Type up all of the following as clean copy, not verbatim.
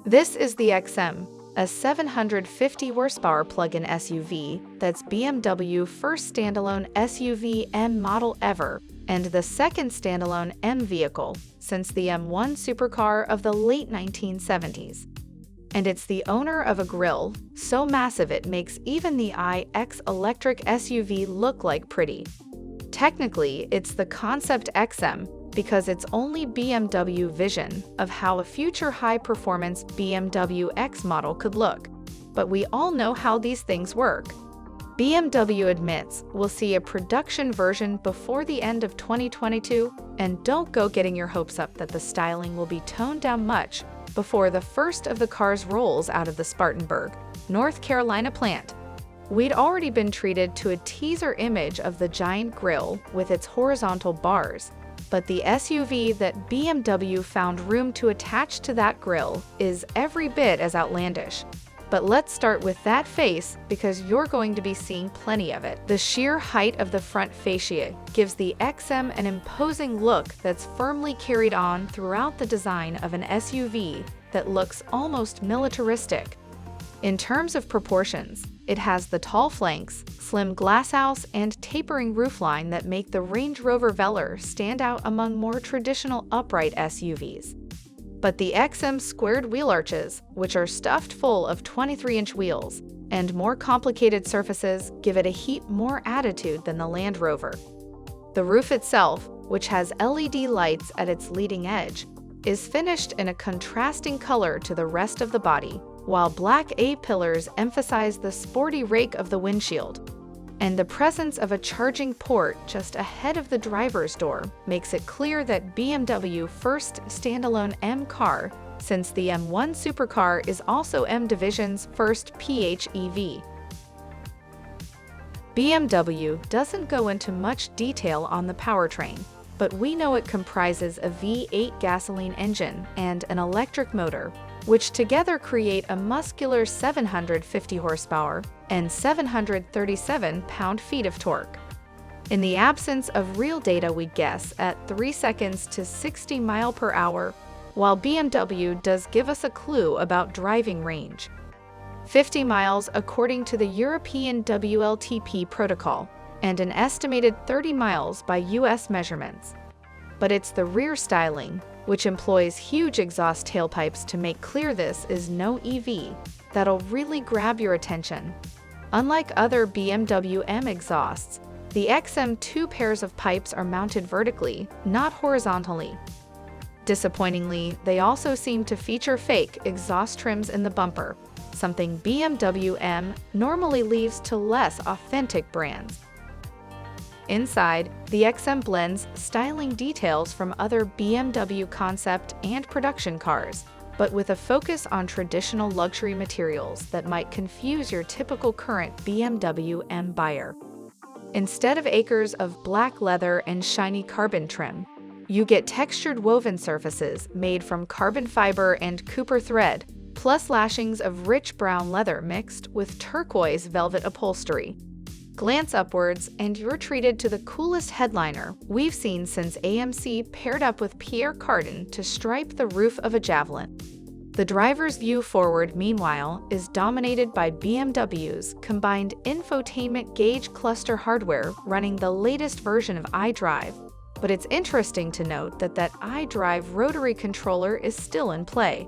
This is the XM, a 750 horsepower plug-in SUV that's BMW's first standalone SUV M model ever, and the second standalone M vehicle since the M1 supercar of the late 1970s. And it's the owner of a grille so massive it makes even the iX electric SUV look like pretty. Technically, it's the Concept XM because it's only BMW vision of how a future high-performance BMW X model could look. But we all know how these things work. BMW admits we'll see a production version before the end of 2022, and don't go getting your hopes up that the styling will be toned down much before the first of the cars rolls out of the Spartanburg, North Carolina plant. We'd already been treated to a teaser image of the giant grille with its horizontal bars, but the SUV that BMW found room to attach to that grille is every bit as outlandish. But let's start with that face because you're going to be seeing plenty of it. The sheer height of the front fascia gives the XM an imposing look that's firmly carried on throughout the design of an SUV that looks almost militaristic. In terms of proportions, it has the tall flanks, slim glasshouse, and tapering roofline that make the Range Rover Velar stand out among more traditional upright SUVs. But the XM's squared wheel arches, which are stuffed full of 23-inch wheels, and more complicated surfaces give it a heap more attitude than the Land Rover. The roof itself, which has LED lights at its leading edge, is finished in a contrasting color to the rest of the body, while black A-pillars emphasize the sporty rake of the windshield. And the presence of a charging port just ahead of the driver's door makes it clear that BMW's first standalone M car, since the M1 supercar is also M Division's first PHEV. BMW doesn't go into much detail on the powertrain, but we know it comprises a V8 gasoline engine and an electric motor, which together create a muscular 750 horsepower and 737 pound-feet of torque. In the absence of real data, we guess at 3 seconds to 60 miles per hour, while BMW does give us a clue about driving range. 50 miles according to the European WLTP protocol, and an estimated 30 miles by US measurements. But it's the rear styling, which employs huge exhaust tailpipes to make clear this is no EV, that'll really grab your attention. Unlike other BMW M exhausts, the XM 2 pairs of pipes are mounted vertically, not horizontally. Disappointingly, they also seem to feature fake exhaust trims in the bumper, something BMW M normally leaves to less authentic brands. Inside, the XM blends styling details from other BMW concept and production cars, but with a focus on traditional luxury materials that might confuse your typical current BMW M buyer. Instead of acres of black leather and shiny carbon trim, you get textured woven surfaces made from carbon fiber and Cooper thread, plus lashings of rich brown leather mixed with turquoise velvet upholstery. Glance upwards and you're treated to the coolest headliner we've seen since AMC paired up with Pierre Cardin to stripe the roof of a Javelin. The driver's view forward, meanwhile, is dominated by BMW's combined infotainment gauge cluster hardware running the latest version of iDrive, but it's interesting to note that iDrive rotary controller is still in play.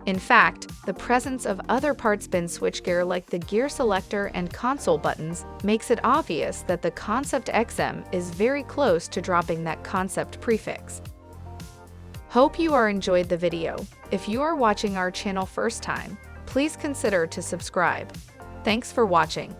In fact, the presence of other parts bin switchgear like the gear selector and console buttons makes it obvious that the Concept XM is very close to dropping that concept prefix. Hope you are enjoyed the video. If you are watching our channel first time, please consider to subscribe. Thanks for watching.